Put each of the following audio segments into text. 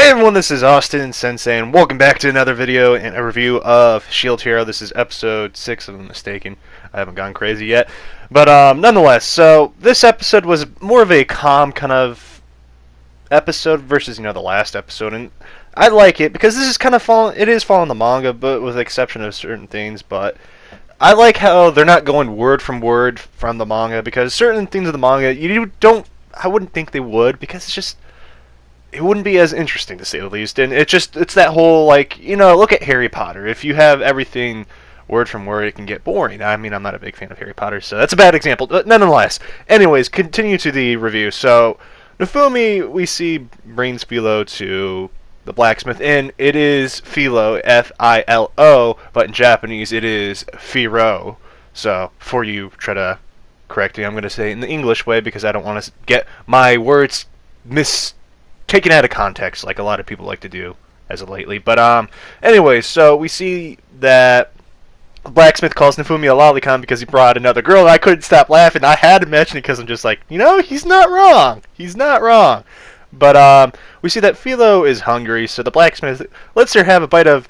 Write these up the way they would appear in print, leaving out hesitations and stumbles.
Hey everyone, this is Austin-Sensei, and welcome back to another video and a review of Shield Hero. This is episode 6, if I'm mistaken. I haven't gone crazy yet. But nonetheless, so this episode was more of a calm kind of episode versus, the last episode. And I like it because this is kind of following the manga, but with the exception of certain things. But I like how they're not going word from the manga, because certain things of the manga, I wouldn't think they would, because it wouldn't be as interesting, to say the least. And it's that whole, look at Harry Potter. If you have everything word from word, it can get boring. I mean, I'm not a big fan of Harry Potter, so that's a bad example. But nonetheless, anyways, continue to the review. So, Nofumi, we see, brings Philo to the blacksmith, and it is Philo, F-I-L-O, but in Japanese it is Firo. So, before you try to correct me, I'm going to say it in the English way, because I don't want to get my words taken out of context, like a lot of people like to do as of lately. But anyway, so we see that Blacksmith calls Nofumi a lolicon because he brought another girl, and I couldn't stop laughing. I had to mention it because I'm just like, he's not wrong. He's not wrong. But we see that Philo is hungry, so the blacksmith lets her have a bite of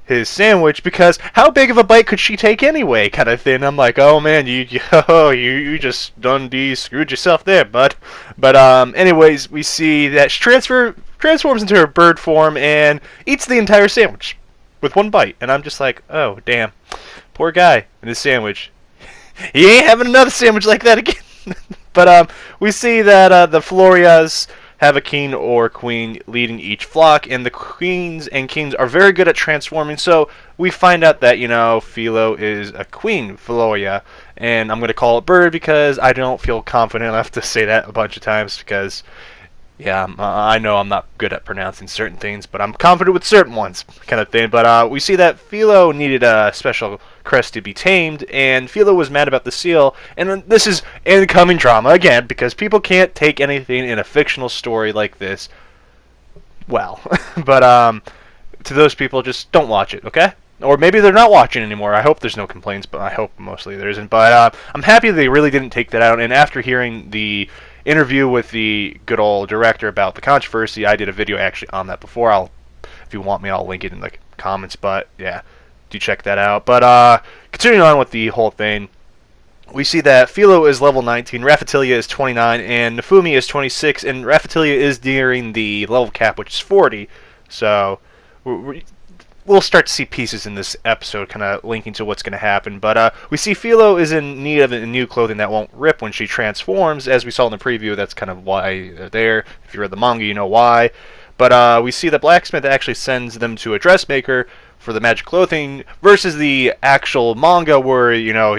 his sandwich, because how big of a bite could she take anyway, kind of thing. I'm like, oh man, you just screwed yourself there, bud. But anyways, we see that she transforms into her bird form and eats the entire sandwich with one bite, and I'm just like, oh damn, poor guy and his sandwich. He ain't having another sandwich like that again. But we see that the Florias have a king or queen leading each flock, and the queens and kings are very good at transforming. So we find out that, Philo is a queen Floria, and I'm going to call it bird because I don't feel confident enough to say that a bunch of times, because yeah, I know I'm not good at pronouncing certain things, but I'm confident with certain ones, kind of thing. But we see that Philo needed a special crest to be tamed, and Philo was mad about the seal. And this is incoming drama again, because people can't take anything in a fictional story like this well. But to those people, just don't watch it, okay? Or maybe they're not watching anymore. I hope there's no complaints, but I hope mostly there isn't. But I'm happy they really didn't take that out. And after hearing the interview with the good old director about the controversy, I did a video actually on that before. If you want me, I'll link it in the comments. But yeah, do check that out. But continuing on with the whole thing, we see that Philo is level 19, Raphatilia is 29, and Nofumi is 26, and Raphatilia is nearing the level cap, which is 40. So we'll start to see pieces in this episode kind of linking to what's going to happen. But we see Philo is in need of new clothing that won't rip when she transforms. As we saw in the preview, that's kind of why they're there. If you read the manga, you know why. But we see the blacksmith actually sends them to a dressmaker for the magic clothing, versus the actual manga where,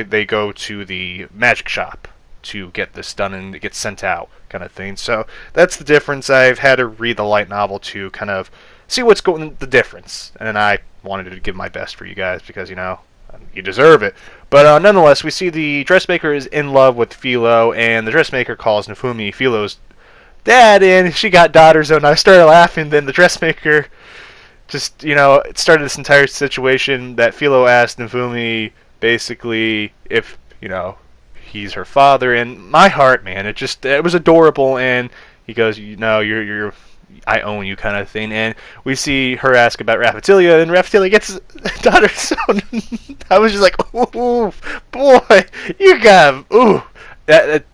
they go to the magic shop to get this done and it gets sent out, kind of thing. So that's the difference. I've had to read the light novel to kind of see what's the difference, and I wanted to give my best for you guys, because you deserve it. But nonetheless, we see the dressmaker is in love with Philo, and the dressmaker calls Nofumi Philo's dad, and she got daughters, and I started laughing. Then the dressmaker just it started this entire situation that Philo asked Nofumi basically if he's her father, and my heart, man, it was adorable. And he goes, you're I own you, kind of thing. And we see her ask about Raphatilia, and Raphatilia gets his daughter. So I was just like, ooh, boy, you got, ooh. That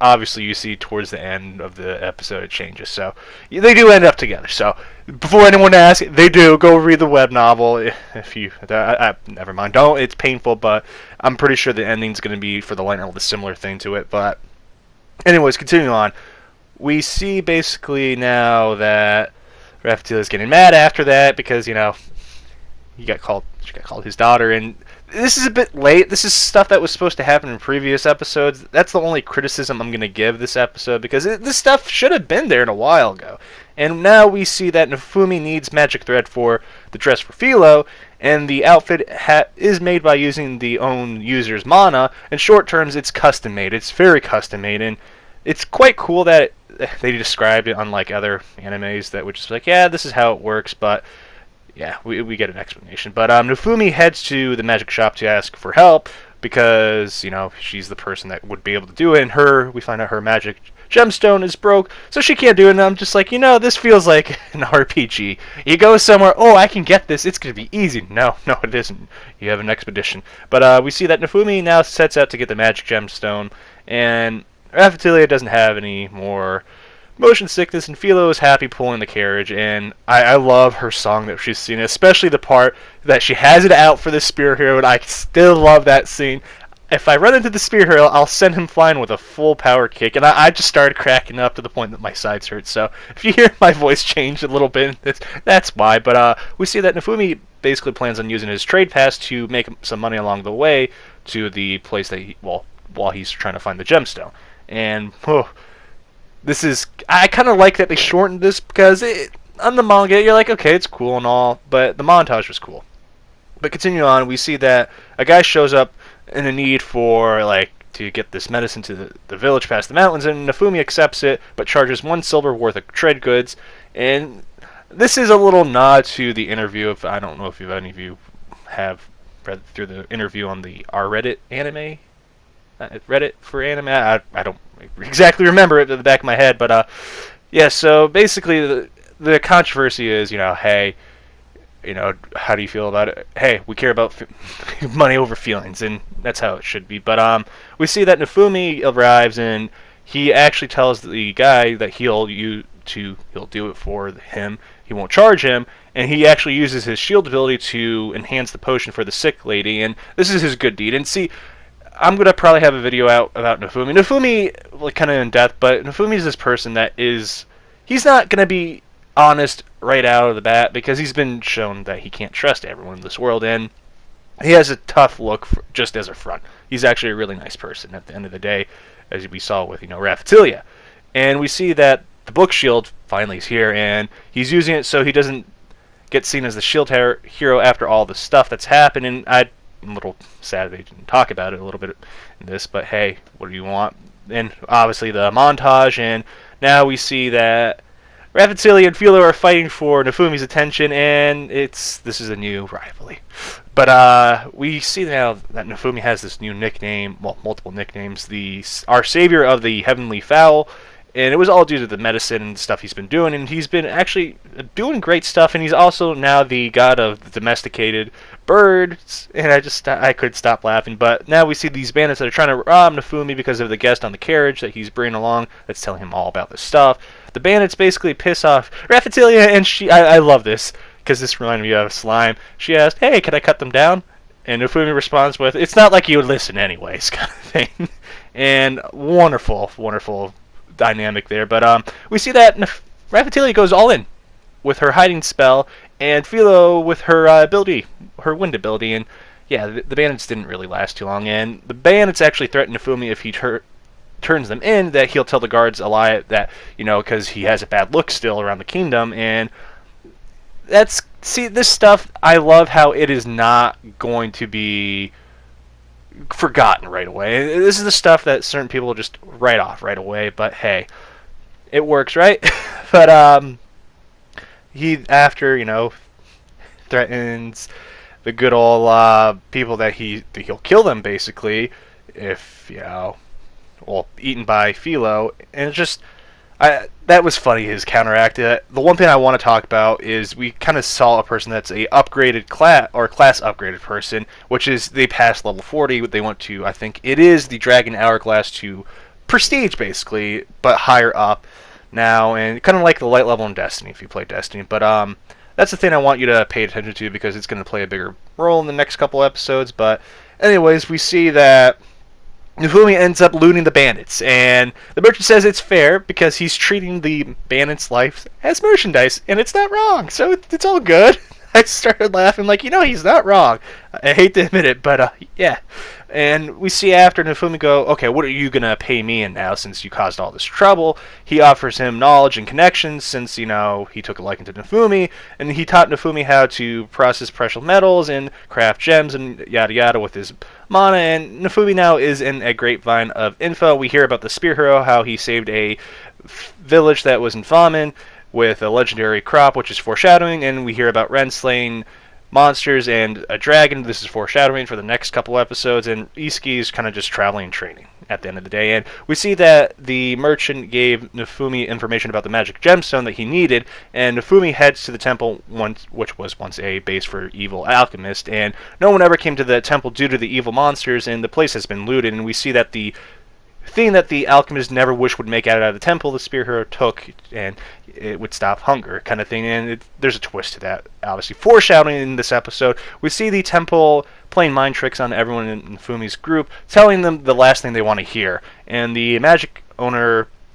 obviously you see towards the end of the episode it changes. So they do end up together. So before anyone asks, they do. Go read the web novel. If you, never mind. Don't. It's painful, but I'm pretty sure the ending's going to be for the light novel a similar thing to it. But anyways, continuing on. We see basically now that Raphatilia is getting mad after that, because she got called his daughter, and this is a bit late. This is stuff that was supposed to happen in previous episodes. That's the only criticism I'm going to give this episode, because this stuff should have been there a while ago. And now we see that Nofumi needs magic thread for the dress for Philo, and the outfit is made by using the own user's mana. In short terms, it's custom made. It's very custom made, and it's quite cool that they described it, unlike other animes that would just be like, yeah, this is how it works. But yeah, we get an explanation. But Nofumi heads to the magic shop to ask for help, because, you know, she's the person that would be able to do it, and we find out her magic gemstone is broke, so she can't do it. And I'm just like, you know, this feels like an RPG. You go somewhere, oh, I can get this, it's going to be easy. No, it isn't. You have an expedition. But we see that Nofumi now sets out to get the magic gemstone, and Raphatilia doesn't have any more motion sickness, and Philo is happy pulling the carriage. And I love her song that she's singing, especially the part that she has it out for the spear hero, and I still love that scene. If I run into the spear hero, I'll send him flying with a full power kick. And I just started cracking up to the point that my sides hurt. So if you hear my voice change a little bit, that's why. But we see that Nofumi basically plans on using his trade pass to make some money along the way to the place that while he's trying to find the gemstone. And I kind of like that they shortened this, because on the manga you're like, okay, it's cool and all, but the montage was cool. But continuing on, we see that a guy shows up in a need for, to get this medicine to the village past the mountains, and Nofumi accepts it, but charges 1 silver worth of trade goods. And this is a little nod to the interview I don't know if any of you have read through the interview on the Reddit anime, Reddit for anime. I don't exactly remember it at the back of my head, but yeah. So basically, the controversy is, hey, how do you feel about it? Hey, we care about money over feelings, and that's how it should be. But we see that Nofumi arrives, and he actually tells the guy that he'll do it for him. He won't charge him, and he actually uses his shield ability to enhance the potion for the sick lady, and this is his good deed. And see, I'm gonna probably have a video out about Nofumi. Nofumi, kind of in depth, but Nofumi is this person that he's not gonna be honest right out of the bat, because he's been shown that he can't trust everyone in this world, and he has a tough look just as a front. He's actually a really nice person at the end of the day, as we saw with Raphatilia. And we see that the book shield finally is here, and he's using it so he doesn't get seen as the shield hero after all the stuff that's happened. And I'm a little sad they didn't talk about it a little bit in this, but hey, what do you want? And obviously the montage, and now we see that Raphatilia and Philo are fighting for Nofumi's attention, and this is a new rivalry. But we see now that Nofumi has this new nickname, well, multiple nicknames, our savior of the heavenly fowl, and it was all due to the medicine and stuff he's been doing, and he's been actually doing great stuff, and he's also now the god of the domesticated birds, and I couldn't stop laughing. But now we see these bandits that are trying to rob Nofumi because of the guest on the carriage that he's bringing along that's telling him all about this stuff. The bandits basically piss off Raphatilia, and I love this, because this reminded me of Slime. She asked, hey, can I cut them down? And Nofumi responds with, it's not like you would listen anyways, kind of thing. And wonderful dynamic there. But we see that Raphatilia goes all in with her hiding spell, and Philo with her her wind ability. And yeah, the bandits didn't really last too long, and the bandits actually threaten Nofumi if he turns them in, that he'll tell the guards a lie, that, because he has a bad look still around the kingdom. And this stuff, I love how it is not going to be forgotten right away. This is the stuff that certain people will just write off right away, but hey, it works, right? But he, after, threatens the good old people that he'll kill them, basically, if, eaten by Philo. And it's just, that was funny, his counteract. The one thing I want to talk about is we kind of saw a person that's a upgraded class upgraded person, which is they passed level 40. They went to, I think it is the Dragon Hourglass to Prestige, basically, but higher up now, and kind of like the light level in Destiny if you play Destiny. But that's the thing I want you to pay attention to, because it's going to play a bigger role in the next couple episodes. But anyways, we see that Nofumi ends up looting the bandits, and the merchant says it's fair because he's treating the bandits' life as merchandise, and it's not wrong, so it's all good. I started laughing like, he's not wrong. I hate to admit it, but yeah. And we see after Nofumi go, okay, what are you going to pay me in now since you caused all this trouble? He offers him knowledge and connections since, he took a liking to Nofumi, and he taught Nofumi how to process precious metals and craft gems and yada yada with his mana. And Nofumi now is in a grapevine of info. We hear about the Spear Hero, how he saved a village that was in famine with a legendary crop, which is foreshadowing, and we hear about Ren slaying monsters and a dragon. This is foreshadowing for the next couple episodes, and Isuki is kind of just traveling and training at the end of the day. And we see that the merchant gave Nofumi information about the magic gemstone that he needed, and Nofumi heads to the temple, which was once a base for evil alchemists, and no one ever came to the temple due to the evil monsters, and the place has been looted. And we see that the thing that the alchemist never wished would make it out of the temple, the spear hero took, and it would stop hunger, kind of thing. And there's a twist to that, obviously. Foreshadowing in this episode, we see the temple playing mind tricks on everyone in Fumi's group, telling them the last thing they want to hear. And the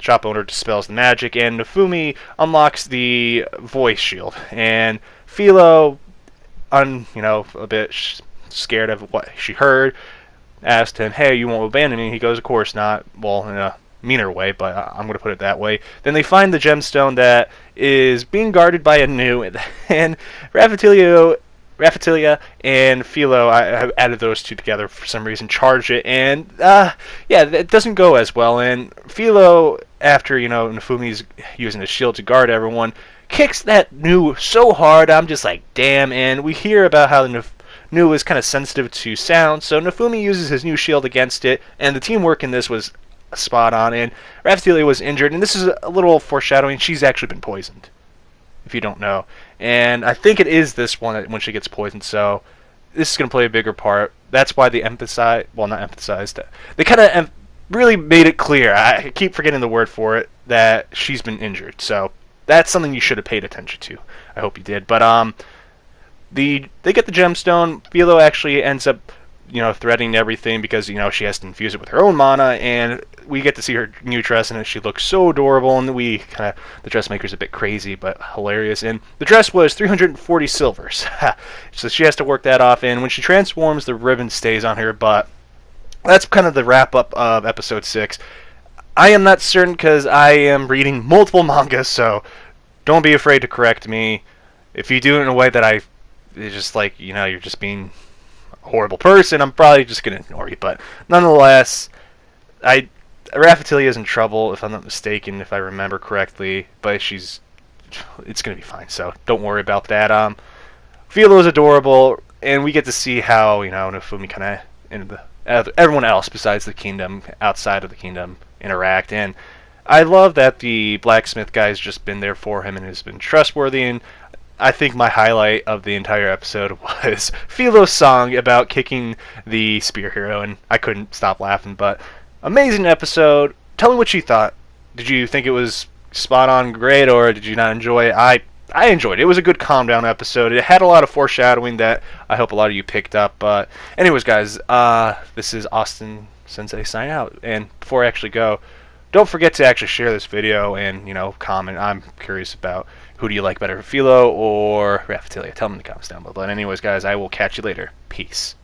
shop owner dispels the magic, and Nofumi unlocks the voice shield. And Philo, a bit scared of what she heard, asked him, "Hey, you won't abandon me?" He goes, "Of course not." Well, in a meaner way, but I'm going to put it that way. Then they find the gemstone that is being guarded by a new, and Raphatilia and Philo, I have added those two together for some reason, charge it, and it doesn't go as well. And Philo, after Nafumi's using his shield to guard everyone, kicks that new so hard, I'm just like, damn. And we hear about how the new is kind of sensitive to sound, so Nofumi uses his new shield against it, and the teamwork in this was spot on. And Raphatilia was injured, and this is a little foreshadowing. She's actually been poisoned, if you don't know, and I think it is this one when she gets poisoned, so this is going to play a bigger part. That's why they they kind of really made it clear, I keep forgetting the word for it, that she's been injured, so that's something you should have paid attention to. I hope you did. But they get the gemstone. Philo actually ends up, threatening everything because, she has to infuse it with her own mana, and we get to see her new dress, and she looks so adorable, and the dressmaker's a bit crazy, but hilarious, and the dress was 340 silvers, so she has to work that off, and when she transforms, the ribbon stays on her. But that's kind of the wrap-up of episode 6. I am not certain because I am reading multiple mangas, so don't be afraid to correct me. If you do it in a way that it's just like, you're just being a horrible person, I'm probably just going to ignore you. But nonetheless, Raphatilia is in trouble, if I'm not mistaken, if I remember correctly. But it's going to be fine, so don't worry about that. Philo is adorable, and we get to see how, Nofumi kind of, and everyone else besides the kingdom, outside of the kingdom, interact. And I love that the blacksmith guy's just been there for him and has been trustworthy. And I think my highlight of the entire episode was Philo's song about kicking the spear hero, and I couldn't stop laughing. But amazing episode. Tell me what you thought. Did you think it was spot on great, or did you not enjoy it? I enjoyed it. It was a good calm down episode. It had a lot of foreshadowing that I hope a lot of you picked up. But anyways, guys, this is Austin-Sensei signing out. And before I actually go, don't forget to actually share this video and, comment. I'm curious about who do you like better, Philo or Raphatilia. Tell me in the comments down below. But anyways, guys, I will catch you later. Peace.